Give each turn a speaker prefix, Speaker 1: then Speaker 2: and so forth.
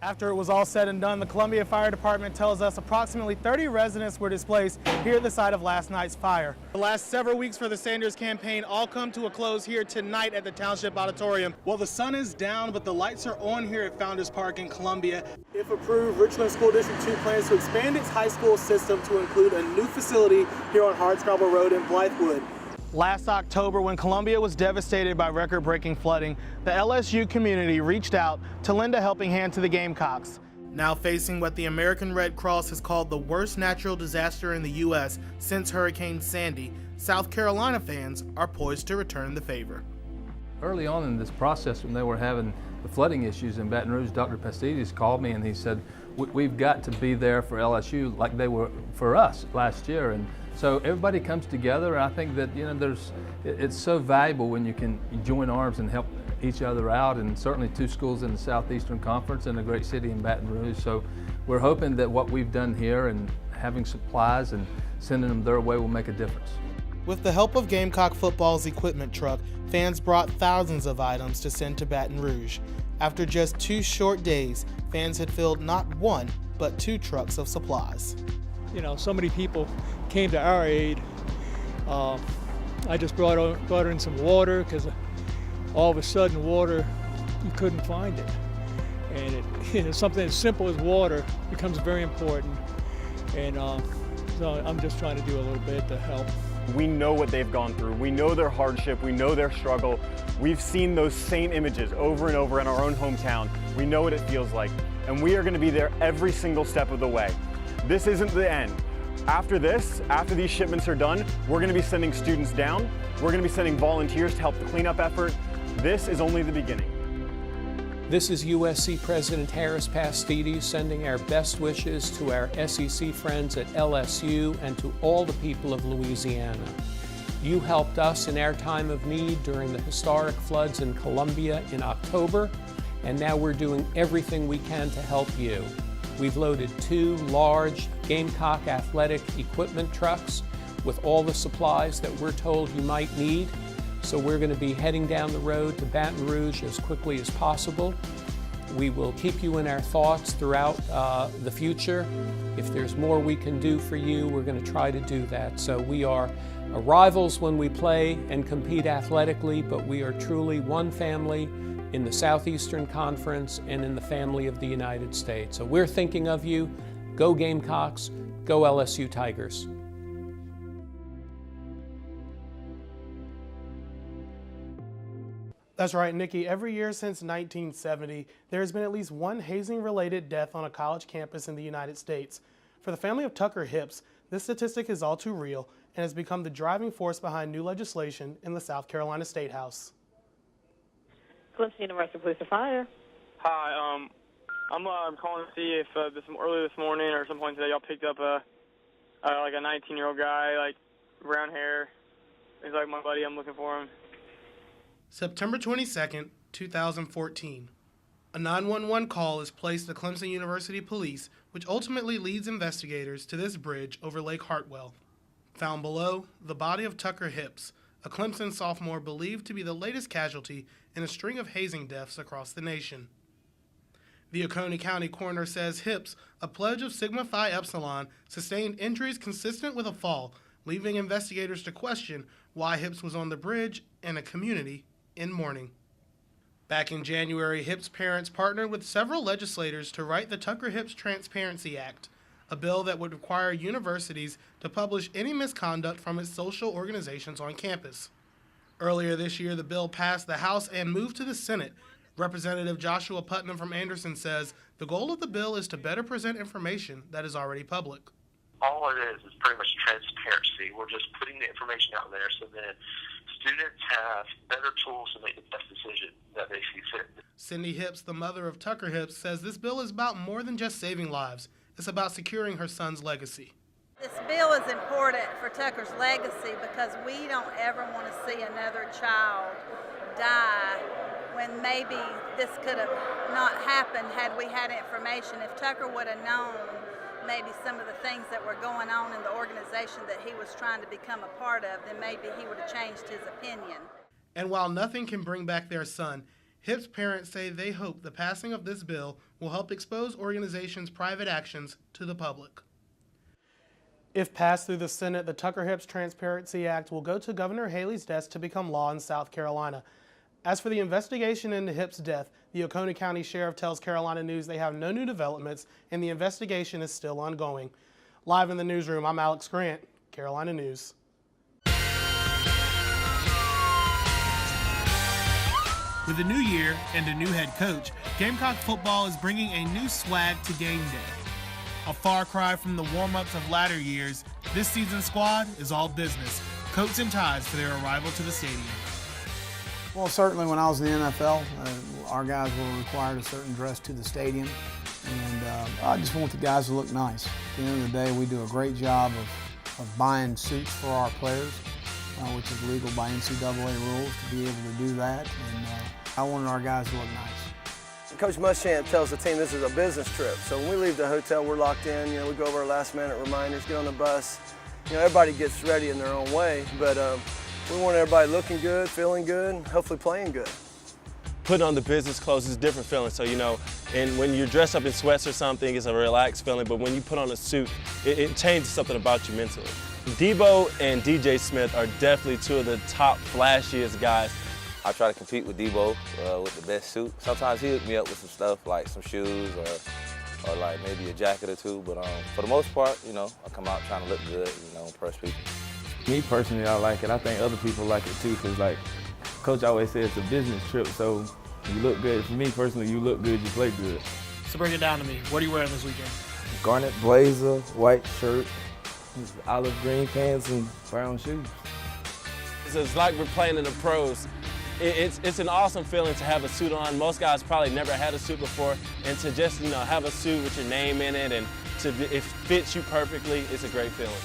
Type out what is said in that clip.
Speaker 1: After it was all said and done, the Columbia Fire Department tells us approximately 30 residents were displaced here at the site of last night's fire. The last several weeks for the Sanders campaign all come to a close here tonight at the Township Auditorium. Well, the sun is down, but the lights are on here at Founders Park in Columbia. If approved, Richland School District 2 plans to expand its high school system to include a new facility here on Hardscrabble Road in Blythewood. Last October, when Columbia was devastated by record-breaking flooding, the LSU community reached out to lend a helping hand to the Gamecocks. Now facing what the American Red Cross has called the worst natural disaster in the U.S. since Hurricane Sandy, South Carolina fans are poised to return the favor.
Speaker 2: Early on in this process, when they were having the flooding issues in Baton Rouge, Dr. Pastides called me and he said, we've got to be there for LSU like they were for us last year. And so everybody comes together, and I think that it's so valuable when you can join arms and help each other out, and certainly two schools in the Southeastern Conference and a great city in Baton Rouge. So we're hoping that what we've done here and having supplies and sending them their way will make a difference.
Speaker 1: With the help of Gamecock football's equipment truck, fans brought thousands of items to send to Baton Rouge. After just 2 short days, fans had filled not 1, but 2 trucks of supplies.
Speaker 3: You know, so many people came to our aid. I just brought in some water because all of a sudden water, you couldn't find it. And something as simple as water becomes very important. And so I'm just trying to do a little bit to help.
Speaker 4: We know what they've gone through. We know their hardship. We know their struggle. We've seen those same images over and over in our own hometown. We know what it feels like. And we are going to be there every single step of the way. This isn't the end. After this, after these shipments are done, we're going to be sending students down. We're going to be sending volunteers to help the cleanup effort. This is only the beginning.
Speaker 5: This is USC President Harris Pastides sending our best wishes to our SEC friends at LSU and to all the people of Louisiana. You helped us in our time of need during the historic floods in Columbia in October, and now we're doing everything we can to help you. We've loaded 2 large Gamecock athletic equipment trucks with all the supplies that we're told you might need. So we're going to be heading down the road to Baton Rouge as quickly as possible. We will keep you in our thoughts throughout the future. If there's more we can do for you, we're going to try to do that. So we are rivals when we play and compete athletically, but we are truly one family in the Southeastern Conference and in the family of the United States. So we're thinking of you. Go Gamecocks, go LSU Tigers.
Speaker 1: That's right, Nikki. Every year since 1970, there has been at least 1 hazing-related death on a college campus in the United States. For the family of Tucker Hips, this statistic is all too real and has become the driving force behind new legislation in the South Carolina State House.
Speaker 6: Clemson University Police and Fire.
Speaker 7: Hi, I'm calling to see if earlier this morning or some point today y'all picked up a 19-year-old guy, like brown hair. He's like my buddy. I'm looking for him.
Speaker 1: September 22nd, 2014. A 911 call is placed to Clemson University Police, which ultimately leads investigators to this bridge over Lake Hartwell. Found below, the body of Tucker Hips, a Clemson sophomore believed to be the latest casualty in a string of hazing deaths across the nation. The Oconee County coroner says Hips, a pledge of Sigma Phi Epsilon, sustained injuries consistent with a fall, leaving investigators to question why Hips was on the bridge and a community in mourning. Back in January, Hips' parents partnered with several legislators to write the Tucker Hips Transparency Act, a bill that would require universities to publish any misconduct from its social organizations on campus. Earlier this year, the bill passed the House and moved to the Senate. Representative Joshua Putnam from Anderson says the goal of the bill is to better present information that is already public.
Speaker 8: All it is pretty much transparency. We're just putting the information out there so that students have better tools to make the best decision that they see fit.
Speaker 1: Cindy Hips, the mother of Tucker Hips, says this bill is about more than just saving lives. It's about securing her son's legacy.
Speaker 9: This bill is important for Tucker's legacy because we don't ever want to see another child die when maybe this could have not happened had we had information. If Tucker would have known maybe some of the things that were going on in the organization that he was trying to become a part of, then maybe he would have changed his opinion.
Speaker 1: And while nothing can bring back their son, HIP's parents say they hope the passing of this bill will help expose organizations' private actions to the public. If passed through the Senate, the Tucker-Hips Transparency Act will go to Governor Haley's desk to become law in South Carolina. As for the investigation into Hip's death, the Oconee County Sheriff tells Carolina News they have no new developments and the investigation is still ongoing. Live in the newsroom, I'm Alex Grant, Carolina News. With a new year and a new head coach, Gamecock football is bringing a new swag to game day. A far cry from the warm-ups of latter years, this season's squad is all business, coats and ties for their arrival to the stadium.
Speaker 10: Well, certainly when I was in the NFL, our guys were required a certain dress to the stadium, and I just want the guys to look nice. At the end of the day, we do a great job of buying suits for our players, which is legal by NCAA rules to be able to do that, and I wanted our guys to look nice.
Speaker 11: Coach Muschamp tells the team this is a business trip, so when we leave the hotel, we're locked in. We go over our last-minute reminders, get on the bus. Everybody gets ready in their own way, but we want everybody looking good, feeling good, and hopefully playing good.
Speaker 12: Putting on the business clothes is a different feeling. So, and when you're dressed up in sweats or something, it's a relaxed feeling, but when you put on a suit, it changes something about you mentally. Debo and DJ Smith are definitely two of the top, flashiest guys.
Speaker 13: I try to compete with Debo with the best suit. Sometimes he hook me up with some stuff like some shoes or like maybe a jacket or two, but for the most part, I come out trying to look good, impress people.
Speaker 14: Me personally, I like it. I think other people like it too, because like Coach always says, it's a business trip, so you look good. For me personally, you look good, you play good.
Speaker 1: So break it down to me. What are you wearing this weekend?
Speaker 14: Garnet blazer, white shirt, olive green pants, and brown shoes.
Speaker 12: It's like we're playing in the pros. It's an awesome feeling to have a suit on. Most guys probably never had a suit before, and to just have a suit with your name in it and it fits you perfectly, it's a great feeling.